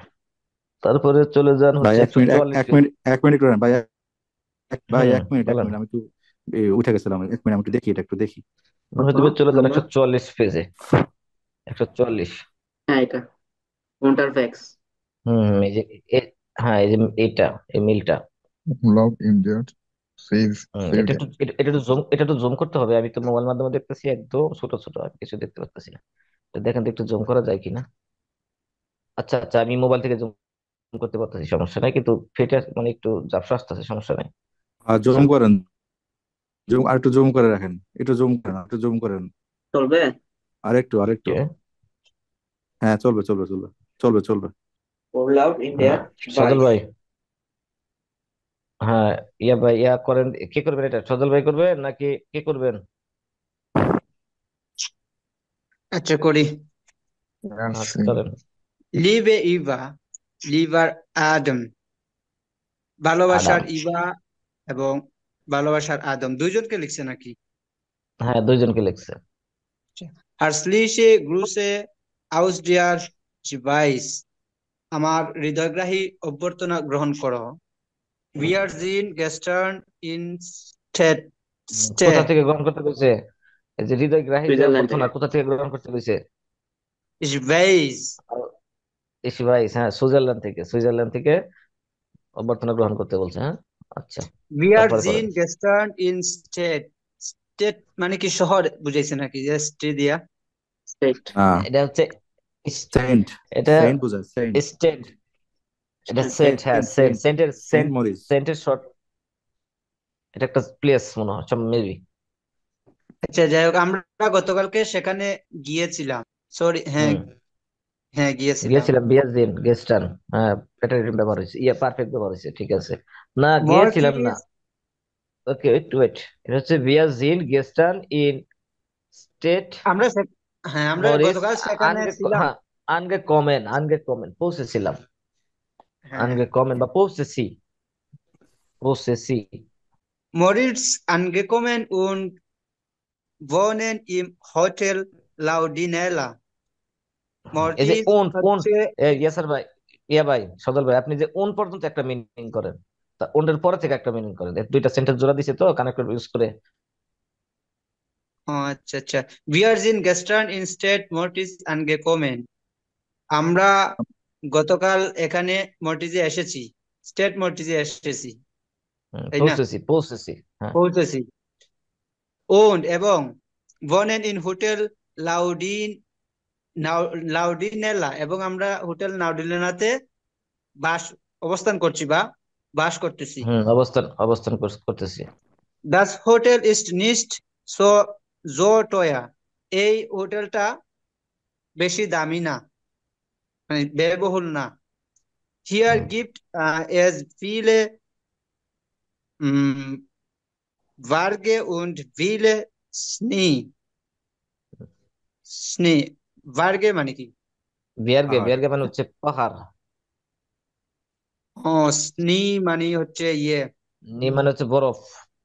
তারপরে চলে যান ভাই হচ্ছে এক একশো মিনিট, চুয়াল্লিশ এক পেজ। মিনিট, এক মিনিট করেন ভাই, ভাই হুম, এক মিনিট, এক বলেন। মিনিট, আমি একটু উঠে গেছিলাম, এক মিনিট আমি একটু দেখি, এটা একটু দেখি। প্রথমে চলে যান নাম্বার 144 পেজে। 144। হ্যাঁ এটা কন্টারফ্যাক্স। এই যে এ- হ্যাঁ এই যে এইটা, এই মিলটা। লগ ইন দেয়ার সেভ সেভ এটা একটু এটা একটু জুম করতে হবে, আমি তো মোবাইল মাধ্যমে দেখতেছি, একদম ছোট ছোট, আমি কিছু দেখতে পাচ্ছি না। তো দেখেন তো একটু জুম করা যায় কিনা। আচ্ছা আচ্ছা, আমি মোবাইল থেকে জুম করতে পারতেছি, সমস্যা নাই, কিন্তু ফেটে মানে একটু ঝাপসা আসতেছে, সমস্যা নাই। আর আচ্ছা, জুম করেন, জুম আর একটু জুম করে রাখেন, একটু জুম করেন, একটু জুম করেন, চলবে? আরেকটু আরেকটু। ওকে। হ্যাঁ চলবে চলবে চলবে চলবে চলবে। Pour loud in their Sajal voice. ভাই, হ্যাঁ, ইয়া ভাই, ইয়া করেন, কে করবেন এটা, সজল ভাই করবেন নাকি কে করবেন? আচ্ছা করি। আচ্ছা চলেন। লিভে ইভা, লিভার আদম, ভালোবাসার আদাম, ইভা এবং ভালোবাসার আদম দুইজনকে লিখছে নাকি? হ্যাঁ দুইজনকে লিখছে। হার্সলিশে গ্রুসে আউস ডিয়ার ভাইস, আমার হৃদয়গ্রাহী অভ্যর্থনা গ্রহণ করো। উই আর জিন গেস্টার্ন ইন স্টেট কোথা স্টেট থেকে গ্রহণ করতে কইছে? এই যে হৃদয়গ্রাহী যে সুইজারল্যান্ড থেকে। অভ্যর্থনা, কোথা থেকে গ্রহণ করতে কইছে? ভাইস, ইসি ভাই, হ্যাঁ সুইজারল্যান্ড থেকে অভ্যর্থনা গ্রহণ করতে বলছে। হ্যাঁ, আচ্ছা, উই আর তারপরে জিন করেন। গেস্টার্ন ইন স্টেট, স্টেট মানে কি শহর বুঝাইছে নাকি, যে স্টে দিয়া? স্টেট। হ্যাঁ এটা হচ্ছে সেন্ট, এটা সেন্ট বোঝায়, সেন্ট, স্টেট, এটা সেন্ট, সেন্ট হ্যাঁ সেন্ট সেন্ট, সেন্ট মরিস। সেন্টের শর্ট, এটা একটা প্লেস মনে হয় মেবি। আচ্ছা যাই হোক, আমরা গতকালকে সেখানে গিয়েছিলাম। সরি, হ্যাঁ হুম, হ্যাঁ গিয়েছিলাম। গিয়েছিলাম বিয়ার গেস্টান, হ্যাঁ প্যাটার্ন ব্যবহার হয়েছে, ইয়া পারফেক্ট ব্যবহার হয়েছে, ঠিক আছে। না গিয়েছিলাম না, মর্টিস, ওকে একটু ওয়েট, এটা হচ্ছে বিয়ার গেস্টান ইন স্টেট আমরা হ্যাঁ আমরা মরিস গতকাল সেখানে ছিলাম। হ্যাঁ আনগে কমেন পৌঁছেছিলাম, হ্যাঁ, আনগে কমেন বা পৌঁছেছি। Moritz angekommen und wohnen im Hotel Laudinella. এই যে মর্টিস ওন হচ্ছে, ইয়াসার ভাই, ভাই সদল ভাই, আপনি যে ওন পর্যন্ত একটা মিনিং করেন, তা ওনের পরে থেকে একটা মিনিং করেন, এই দুইটা সেন্টেন্স জোড়া দিছে তো কানেক্টর ইউজ করে। ও আচ্ছা আচ্ছা, wir sind gestern in Stadt Mortis angekommen, আমরা গতকাল এখানে মর্টিজে এসেছি, স্টেট মর্টিজে এসেছি, তাই না? পৌঁছেছি, হ্যাঁ। পৌঁছেছি। und এবং wohnen in Hotel লাউডিন লাউডিনেলা, এবং আমরা হোটেল লাউডিনেলাতে বাস অবস্থান করছি বা বাস করতেছি। অবস্থান করতেছি। Das Hotel ist nicht so teuer, এই হোটেলটা বেশি দামি না, মানে ব্যয়বহুল না। Here hmm, gibt es viele Berge und viele Schnee। Schnee, Berge মানে কি? পাহাড়। বিয়ারগে মানে হচ্ছে পাহাড়, ও, স্নি মানে হচ্ছে ইয়ে, নি মানে হচ্ছে বরফ,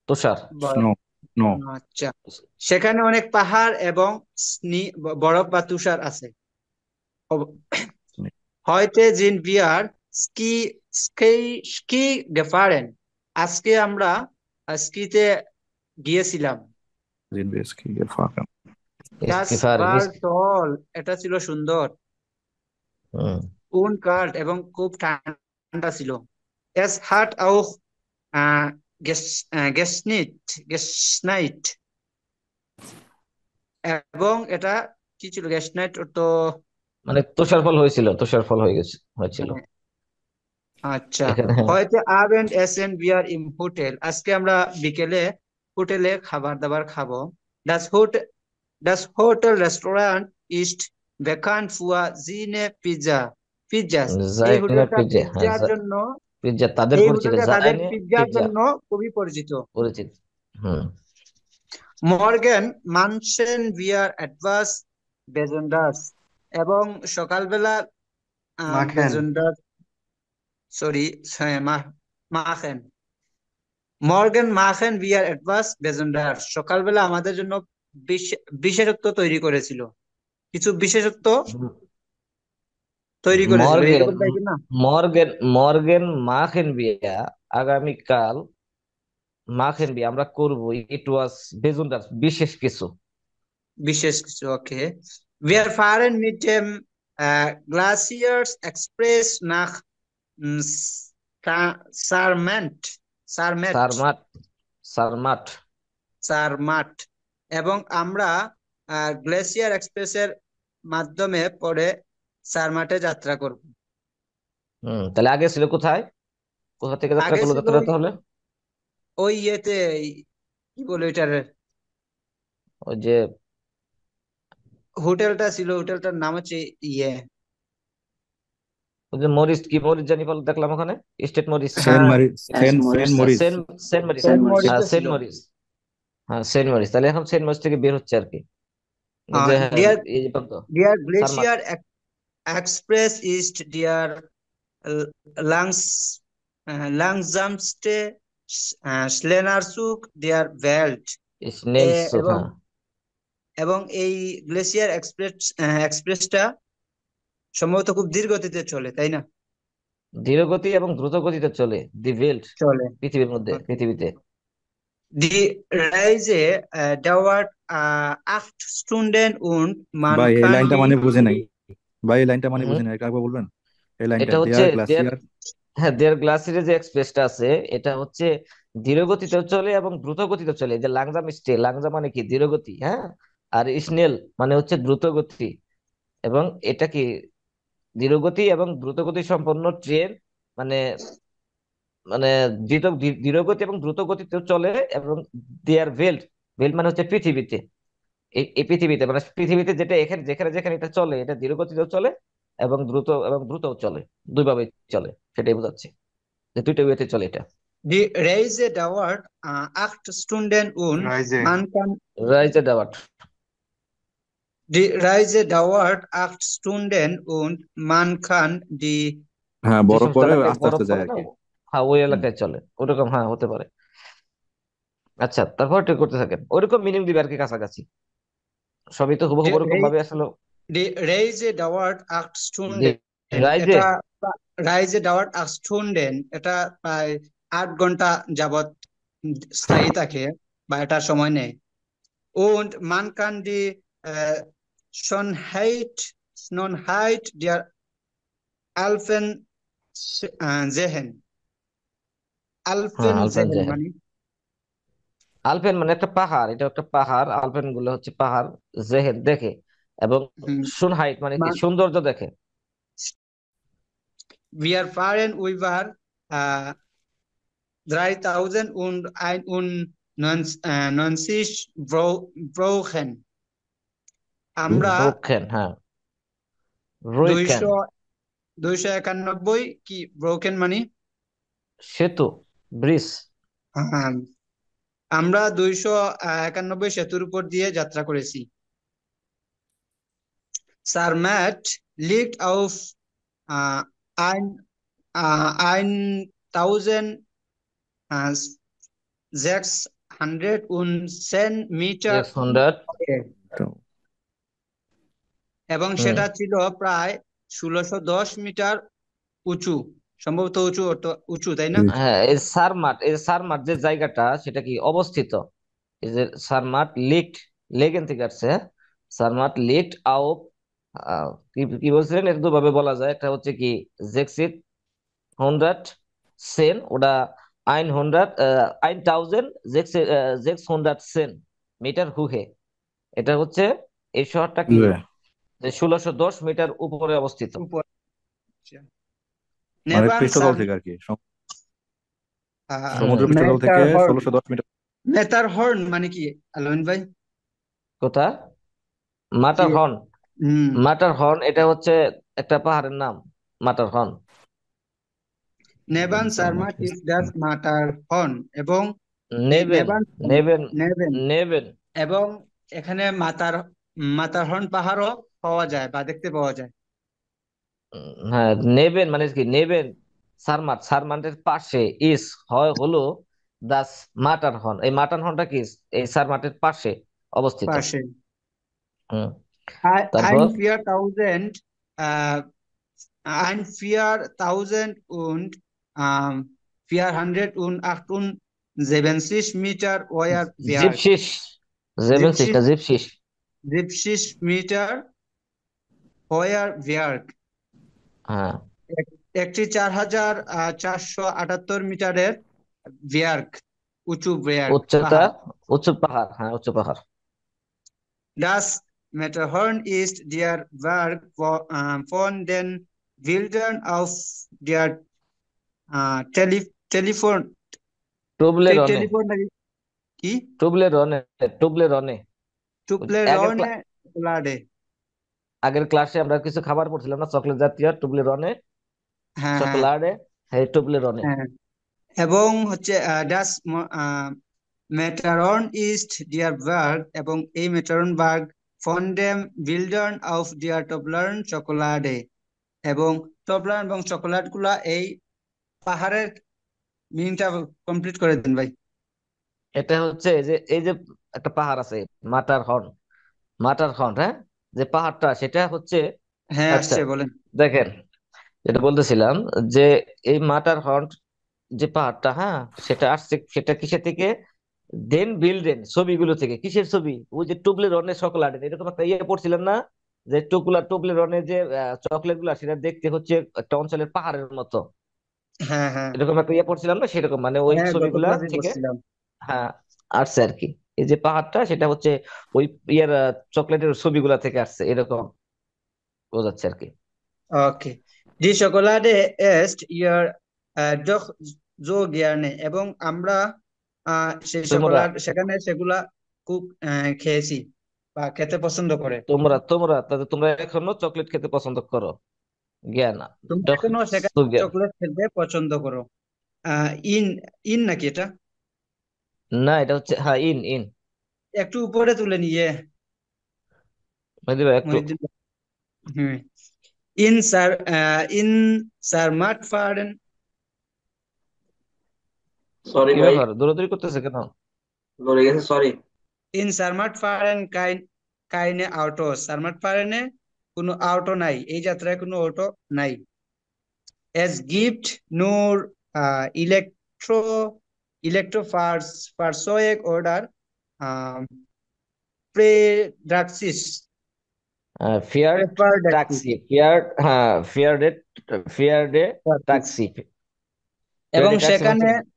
তুষার। বরফ। Snow, snow. আচ্ছা, সেখানে অনেক পাহাড় এবং বরফ বা তুষার আছে। Heute sind wir স্কি স্কি স্কি গেফারেন, আজকে আমরা স্কিতে গিয়েছিলাম। Sehen wir es hier fahren. ডাস ইস্কিফারেন বার টল, এটা ছিল সুন্দর। হুম উন কাল্ট, এবং খুব ঠান্ডা ছিল। এস হাট আউখ গেসনিট গেসনাইট, এবং এটা কি ছিল গেসনাইট তো? মানে তুষারফল হয়েছিল, তুষারফল হয়েছিল আচ্ছা, এখানে, হ্যাঁ। heute Abend essen wir im Hotel, আজকে আমরা বিকেলে হোটেলে খাবার দাবার খাবো। Das Hotel das Hotel Restaurant ist bekannt für seine পিৎজাস, এই জাইনে হোটেলটা পিৎজা, হ্যাঁ পিৎজার জন্য, পিৎজা তাদের এই পরিচিত, হোটেলটা তাদের জাইনে পিৎজার পিৎজা জন্য খুবই পরিচিত। পরিচিত। হুম মর্গেন মানসেন বিয়ার অ্যাডভাস বেজেন্ডার্স, এবং সকালবেলা মাখেন। বেজেন্ডার, সরি, মাখেন, মর্গেন মাখেন বিয়ার অ্যাডভাস বেজেন্ডার, সকালবেলা আমাদের জন্য বিশেষত্ব তৈরি করেছিল, কিছু বিশেষত্ব তৈরি করেছিল, মর্গেন এইরকম টাইপের না? মর্গেন মর্গেন মাখেন বিয়া, আগামীকাল মাখেন বিয়া আমরা করব, ইট ওয়াজ বেজুন্ডার, বিশেষ কিছু। বিশেষ কিছু, ওকে। Wir fahren mit dem Glaciers Express nach Sarmat, Sarmat, Sarmat Sarmat Sarmat, এবং আমরা গ্লেসিয়ার এক্সপ্রেসের মাধ্যমে পরে সারমাটে যাত্রা করব। তাহলে আগে ছিল কোথায়, কোথা থেকে যাত্রা আগে করলো ছিল যাত্রাটা তাহলে? ওই ইয়েতে, কি বলে ওইটার, ওই যে হোটেলটা ছিল, হোটেলটার নাম হচ্ছে ইয়ে, ওই যে মরিস, কি মরিস জানি বল, দেখলাম ওখানে স্টেট মরিস, সেন্ট হ্যাঁ, মারি Saint Saint Moritz. Saint Saint Moritz, Saint হ্যাঁ মরিসে সেন্ট ছিল। মরিস, হ্যাঁ সেন্ট মরিস। তাহলে এখন সেন্ট মরিস থেকে বের হচ্ছে আর কি, এই যে হ্যাঁ, ডিয়ার এই যে তো ডিয়ার সারমাট। গ্লেসিয়ার এক্সপ্রেস ইস্ট ডিয়ার লাংস langsamste Schlennerzug der Welt, স্নেলসুক, এবং হ্যাঁ এই গ্লেসিয়ার এক্সপ্রেসটা সম্ভবত খুব ধীর গতিতে চলে, তাই না? ধীরগতি এবং দ্রুত গতিতে চলে, দি ভেল্ট, চলে। পৃথিবীর মধ্যে, পৃথিবীতে। Die Reise dauert 8 Stunden und man ভাই এই kann লাইনটা die, মানে বুঝে নাই, ভাই এই লাইনটা মানে হুম, বুঝে নাই, এটা একবার বলবেন এই লাইনটা, এটা হচ্ছে দেয়ার দেয়ার, গ্লাসিয়ার। হ্যাঁ দেয়ার গ্লাসির যে এক্সপ্রেসটা আছে, এটা হচ্ছে ধীর গতিতেও চলে এবং দ্রুত গতিতে চলে। এই যে লাংজাম স্টে, লাংজাম মানে কি ধীর গতি, হ্যাঁ, আর স্নেল মানে হচ্ছে দ্রুত গতি। এবং এটা কি ধীর গতি এবং দ্রুত গতি সম্পন্ন ট্রেন, মানে মানে ধীর গতি এবং দ্রুত গতিতে চলে। এবং দেয়ার ভেল্ট, ভেল্ট মানে হচ্ছে পৃথিবীতে, এই পৃথিবীতে মানে পৃথিবীতে যেটা এখানে যেখানে যেখানে এটা চলে, এটা ধীর গতিতেও চলে এবং দ্রুতও চলে, দুইভাবে চলে, সেটাই বোঝাচ্ছে যে দুইটা ওয়েতে চলে এটা। die Reise dauert 8 Stunden und রাইজে। man kann রাইজে ডাওয়াট, Die Reise dauert 8 Stunden und man kann die, হ্যাঁ যে বরফ সমস্ত পরে এলাকায় আস্তে বরফ আস্তে যায় পড়ে আর না, কি। হ্যাঁ ওই হুম। এলাকায় চলে ওরকম, হ্যাঁ হতে পারে। আচ্ছা, তারপর ঠিক করতে থাকেন, ওইরকম মিনিং দিবে আর কি, কাছাকাছি সবই তো হুবহু die, ওরকম ভাবে আসলে। die Reise dauert 8 Stunden, রাইজে, এটা Reise dauert 8 Stunden, এটা প্রায় 8 ঘন্টা যাবত স্থায়ী থাকে বা এটা সময় নেয়। Und man kann die Schönheit der Alpen sehen. হ্যাঁ Alpen আলপেন sehen জেহেন, মানে, আলপেন মানে একটা পাহাড়, এটা একটা পাহাড়, আলপেন গুলো হচ্ছে পাহাড়, জেহেন দেখে, এবং হুম, সুনহাইট মানে কি man, সৌন্দর্য দেখে। wir fahren über 3091 Brocken, আমরা ব্রোকেন, হ্যাঁ রুইকেন, 291 কি ব্রোকেন মানে, সেতু, ব্রিজ। আমরা 291 সেতুর উপর দিয়ে যাত্রা করেছি। Zermatt liegt auf äh, ein, 1610 metre 600, এবং সেটা ছিল প্রায় 1610 মিটার উঁচু। সম্ভবত উঁচু, উঁচু, তাই না? জি। হ্যাঁ, এই সারমাট যে জায়গাটা সেটা কি অবস্থিত? এই যে সারমাট লেগেন থেকে আসছে, হ্যাঁ? সারমাট লিগট আউপ, কি কি বলছিলেন? এর দুভাবে বলা যায়। একটা হচ্ছে কি জেক্সিট হুন্ড্রাড সেন, ওটা আইন থাউজেন্ড জেক্স হুন্ড্রাড সেন মিটার হুহে। এটা হচ্ছে এই শহরটা কি বুঝলে? যে 1610 মিটার উপরে অবস্থিত। উপর। আচ্ছা। মানে নেভান পৃষ্ঠতল সার থেকে আর কি, আহ, সমুদ্র হুম। পৃষ্ঠতল থেকে ম্যাটারহর্ন। 1610 মিটার। ম্যাটারহর্ন মানে কি আলমিন ভাই? কোথা? যে মাটারহর্ন। হুম মাটারহর্ন এটা হচ্ছে একটা পাহাড়ের নাম, মাটারহর্ন। নেভান সারমাট ইজ দ্যাট মাটারহর্ন, এবং এই নেবেন নেভান নেবেন নেভেন, নেবেন। এবং এখানে মাতারহর্ন পাহাড়ও পাওয়া যায় বা দেখতে পাওয়া যায়। হ্যাঁ, নেবেন মানে কি? নেবেন সারমাটের পাশে ইস হয় হলো দাস মাটারহর্ন। এই মাটারহর্নটা কি এই সারমাটের পাশে অবস্থিত। পাশে হুম। ein তারপর vier tausend äh, ein vier tausend und 478 Meter hoher Berg. Gypsies, siebzig এটা জিপসিস। 70 Meter hoher Berg, হ্যাঁ, একটি 4478 মিটারের বিয়ার্ক, উঁচু বিয়ার্ক উচ্চতা, পাহাড়। উঁচু পাহাড়, হ্যাঁ উঁচু পাহাড়। Das Matterhorn ist der Berg von den Bildern auf der Telefon, টুবলেরনে, Telefon কি টুবলেরনে, টুবলেরনে। আগের টুপ্লেরনে লাডে। আগের ক্লাসে আমরা কিছু খাবার পড়ছিলাম না, চকলেট জাতীয়, টুবলেরনে, হ্যাঁ হ্যাঁ চকোলাডে। হ্যাঁ, টুবলেরনে। হ্যাঁ। এবং হচ্ছে ডাস মেটারন ইস্ট ডিয়ার বার্গ, এবং এই মেটারন বার্গ ফন ডেম বিল্ডার্ন অফ ডিয়ার টবলার্ন চকোলাডে, এবং টবলার্ন এবং চকোলেট গুলা এই পাহাড়ের মিনিংটা কমপ্লিট করে দেন ভাই। এটা হচ্ছে এই যে একটা পাহাড় আছে মাটারহর্ন, মাটারহর্ন, হ্যাঁ? যে পাহাড়টা সেটা হচ্ছে, হ্যাঁ আচ্ছা আসছে, বলেন। দেখেন, যেটা বলতেছিলাম যে এই মাটারহর্ন যে পাহাড়টা, হ্যাঁ, সেটা আসছে, সেটা কিসের থেকে? দেন বিল্ডেন ছবিগুলো থেকে। কিসের ছবি? ওই যে টুবলেরনের চকোলেট, এরকম একটা ইয়ে পড়ছিলেন না? যে টুবলেরনের যে চকলেট গুলা সেটা দেখতে হচ্ছে একটা অঞ্চলের পাহাড়ের মতো, হ্যাঁ হ্যাঁ এরকম একটা ইয়ে পড়ছিলাম না? সেরকম মানে ওই হ্যাঁ, গত ছবিগুলা ক্লাসে থেকে, বলছিলাম। হ্যাঁ, আসছে আর কি। এই যে পাহাড়টা সেটা হচ্ছে ওই ইয়ার চকলেটের ছবিগুলা থেকে আসছে, এরকম বোঝাচ্ছে আর কি। ওকে। ডি চকোলাডে এস্ট ইয়ার ডখ জো গিয়ারনে, এবং আমরা সেই তোমরা চকোলেট সেখানে সেগুলা খুব খেয়েছি বা খেতে পছন্দ করে। তোমরা তোমরা তাহলে তোমরা এখনো চকলেট খেতে পছন্দ করো। জ্ঞান, তুমি ডখ এখনো সেখানে সুজ্ঞান। চকলেট খেতে পছন্দ করো। ইন ইন নাকি এটা? না, এটা হচ্ছে, হ্যাঁ, ইন ইন। একটু উপরে তুলে নিয়ে মেহেদী ভাই একটু মহিউদ্দিন ভাই। হুম ইন স্যার, ইন স্যার মাঠ ফারেন। সরি কি ভাই, ব্যাপার, দৌড়াদৌড়ি করতেছে কেন? লড়ে গেছে, সরি। ইন সারমাট ফারেন কাইনে আউটো, সারমাট ফারেনে কোনো আউটো নাই, এই যাত্রায় কোনো অটো নাই। এস গিফট নূর ইলেকট্রো ইলেকট্রো ফার্সোয়েক অর্ডার প্রেডাক্সিস ফিয়ার্ড প্রেফারডাক্সিস। ট্যাক্সি, হ্যাঁ, ফিয়ার্ডে ট্যাক্সি। এবং ফিয়ার্ডে ট্যাক্সি মানে সেখানে হচ্ছে,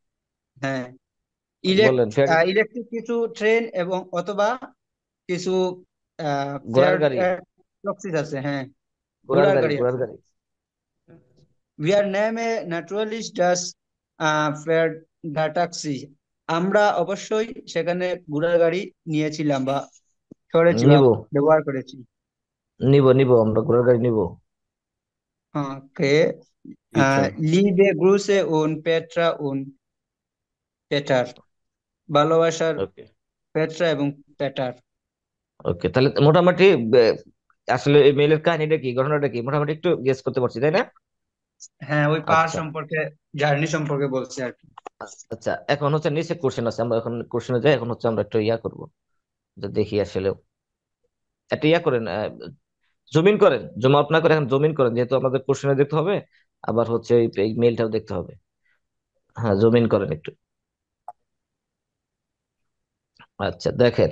হ্যাঁ বলেন ফিয়ার্ডে। ইলেকট্রিক কিছু ট্রেন এবং অথবা কিছু ঘোড়ার ফেয়ার গাড়ি, ট্যাক্সিস আছে, হ্যাঁ ঘোড়ার ঘোড়ার গাড়ি, গাড়ি ঘোড়ার আছে। গাড়ি। Wir nehmen natürlich das Taxi. আমরা অবশ্যই সেখানে ঘোড়ার গাড়ি নিয়েছিলাম বা করেছি বা নিব, ব্যবহার করেছি। নিব আমরা ঘোড়ার গাড়ি নিব। Okay. ইচ্ছা। Liebe Grüße und Petra und Peter. ভালোবাসার ওকে, পেট্রা এবং পেটার। ওকে, তাহলে মোটামুটি আসলে এই মেইলের কাহিনীটা কি, ঘটনাটা কি, মোটামুটি একটু গেস করতে পারছি, তাই না? হ্যাঁ, ওই পাহাড় আচ্ছা, সম্পর্কে, জার্নি সম্পর্কে বলছি আর কি। আচ্ছা, এখন হচ্ছে নিচে কোশ্চেন আছে, আমরা এখন কোশ্চেনে যাই। এখন হচ্ছে আমরা একটু ইয়া করবো, যে দেখি আসলে একটা ইয়া করেন, জুম ইন করেন, জুম আউট না করে এখন জুম ইন করেন, যেহেতু আমাদের কোশ্চেনে দেখতে হবে। আবার হচ্ছে এই মেলটাও দেখতে হবে। হ্যাঁ, জুম ইন করেন একটু। আচ্ছা দেখেন,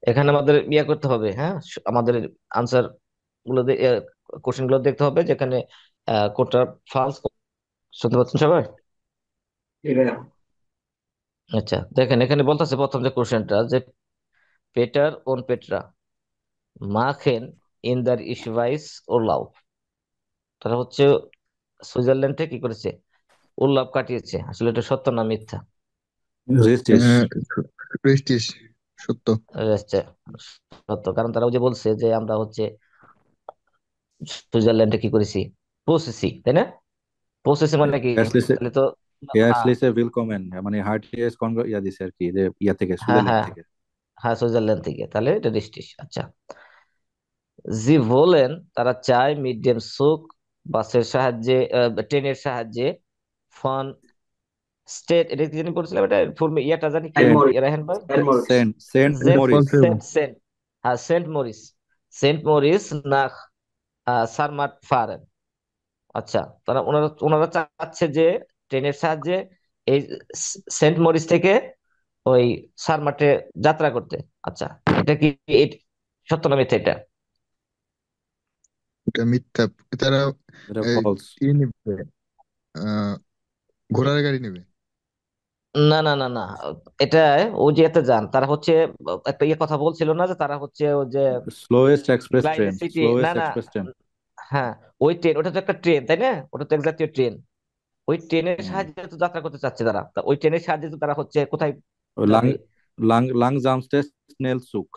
এখানে আমাদের ইয়ে করতে হবে, হ্যাঁ, আমাদের আনসার গুলো কোশ্চেন গুলো দেখতে হবে, যেখানে কোনটা ফালস। শুনতে পাচ্ছেন সবাই? আচ্ছা দেখেন, এখানে বলতেছে প্রথম যে কোশ্চেনটা, যে পেটার ওন পেট্রা মাখেন ইন দার ইশভাইস ওরলাউ। তারা হচ্ছে সুইজারল্যান্ডে কি করেছে, উল্লাপ কাটিয়েছে। আসলে এটা সত্য না মিথ্যা? রেস্টিস। প্রেস্টিজ, সত্য। আচ্ছা, সত্য, কারণ তারা ওই যে বলছে যে আমরা হচ্ছে সুইজারল্যান্ডে কি করেছি, পৌঁছেছি, তাই না? পৌঁছেছি মানে কি, এয়ারস্লিসে তাহলে তো হ্যাঁ, এয়ারস্লিসে willkommen, মানে হার্টিয়েস্ট ইয়া দিছে আর কি, যে ইয়া থেকে, হ্যাঁ, সুইজারল্যান্ড হ্যাঁ, থেকে। হ্যাঁ, সুইজারল্যান্ড থেকে, তাহলে এটা ডিস্টিস। আচ্ছা, জি বলেন তারা চায় মিডিয়াম সুক বাসের সাহায্যে, ট্রেনের সাহায্যে, ফন স্টেট, এটা কি জানি বলছিলাম, এটা ফুল ইয়াটা জানি কি সেন্ট রাহেন ভাই? এলমোরিটস। সেন্ট সেন্ট জেফ মরিস। সেন্ট সেন্ট হ্যাঁ, সেন্ট মরিস, সেন্ট মরিস নাক সারমাট ফারেন। আচ্ছা, তারা ওনারা ওনারা চাচ্ছে যে ট্রেনের সাহায্যে এই সেন্ট মরিস থেকে ওই সারমাটে যাত্রা করতে। আচ্ছা, এটা কি এ- সত্য না মিথ্যা এটা? এটা মিথ্যা। তারা এটা এই, ফলস। ই নিবে, আহ ঘোড়ার গাড়ি নেবে। না, না, না, না, এটা ও যে এতে যান তারা হচ্ছে একটা ইয়ে কথা বলছিল না, যে তারা হচ্ছে ও যে স্লোয়েস্ট এক্সপ্রেস গ্লাইডে ট্রেন, সিটি, না, স্লোয়েস্ট না, এক্সপ্রেস ট্রেন। হ্যাঁ, ওই ট্রেন, ওটা তো একটা ট্রেন তাই না, ওটা তো এক জাতীয় ট্রেন। ওই ট্রেনের সাহায্যে তো যাত্রা করতে চাচ্ছে তারা, তা ওই ট্রেনের সাহায্যে তো তারা হচ্ছে কোথায় লাং যাবে? লাং লাংজামস্টে স্নেলসুক।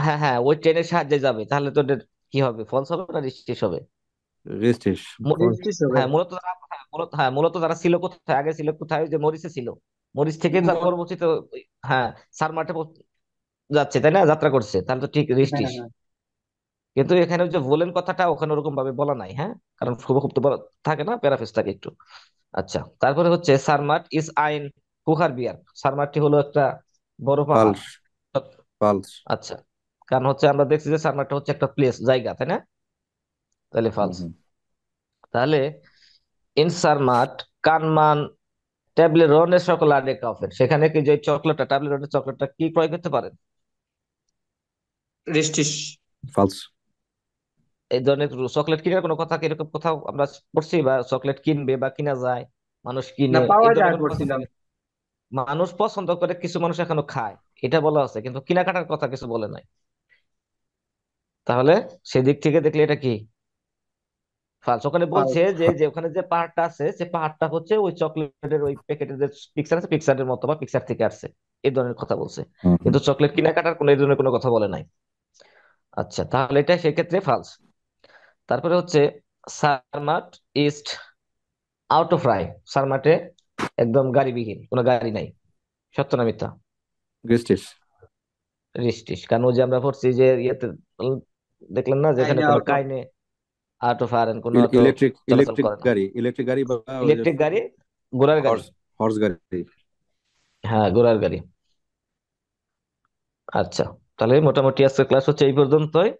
হ্যাঁ, হ্যাঁ, ওই ট্রেনের সাহায্যে যাবে, তাহলে তো ওদের কি হবে, ফলস হবে না রিস্টিস হবে? রেস্টিস। মু- রেজিস্ট্রিস হবে। হ্যাঁ, মূলত তারা ছিল কোথায়, আগে ছিল কোথায়, ওই যে মরিসে ছিল। মরিস থেকে তার ম- পরবর্তীতে হ্যাঁ, সারমাটে যাচ্ছে, তাই না, যাত্রা করছে, তাহলে তো ঠিক হ্যাঁ, রিস্টিস। হ্যাঁ। কিন্তু এখানে ওই যে ভোলেন কথাটা ওখানে ওরকম ভাবে বলা নাই, হ্যাঁ, কারণ খুব খুব তো বলা থাকে না, প্যারাফেস থাকে একটু। আচ্ছা, তারপরে হচ্ছে সারমাট ইজ আইন হুহার বিয়ার। সারমাটটি হলো একটা বড় পাহাড়। পালস। পালস। আচ্ছা, কারণ হচ্ছে আমরা দেখছি যে সারমাটটা হচ্ছে একটা প্লেস, জায়গা, তাই না? তাহলে হুম ফালস। হুম। তাহলে ইন সারমাট কানমান ট্যাবলেরনের চকোলাডে কাফের, সেখানে কি যে চকলেটটা, ট্যাবলেরনের চকলেটটা কি ক্রয় করতে পারেন? রেজিস্ট্রিস। ফালস। এই ধরনের চকলেট কেনার কোনো কথা কি এরকম কোথাও আমরা পড়ছি, বা চকলেট কিনবে বা কিনা যায়, মানুষ না, কিনে, এই পাওয়া ধরনের যায় কোনো কথা পড়ছিলাম। থাকে? মানুষ পছন্দ করে, কিছু মানুষ এখনো খায়, এটা বলা আছে, কিন্তু কেনাকাটার কথা কিছু বলে নাই। তাহলে সেদিক থেকে দেখলে এটা কি, ফালস। ওখানে বলছে False। যে যে ওখানে যে পাহাড়টা আছে, সে পাহাড়টা হচ্ছে ওই চকলেটের ওই প্যাকেটের যে পিকচার আছে, পিকচারের মতো, বা পিকচার থেকে আসছে, এই ধরনের কথা বলছে। হুম হুম। কিন্তু চকলেট কেনাকাটার কোনো এই ধরনের কোনো কথা বলে নাই। আচ্ছা, তাহলে এটা সেক্ষেত্রে ফালস। তারপরে হচ্ছে সারমাট ইস্ট আউট অফ রায়। সারমাটে একদম গাড়িবিহীন, কোনো গাড়ি নাই। সত্য না মিথ্যা? রেস্টিস। রিস্টিস, কারণ ওই যে আমরা পড়ছি যে ইয়েতে, উম, দেখলেন না যেখানে কাইনে কোনো আউট অফ। কাইনে আউট অফ আয়রন কোনো অত ইলেকট্রিক চলাচল ইলেকট্রিক করে না। গাড়ি, ইলেকট্রিক গাড়ি বা ওই যে ইলেকট্রিক গাড়ি, ঘোড়ার গাড়ি। হর্স হর্স গাড়ি। হ্যাঁ, ঘোড়ার গাড়ি। আচ্ছা, তাহলে মোটামুটি আজকের ক্লাস হচ্ছে এই পর্যন্তই।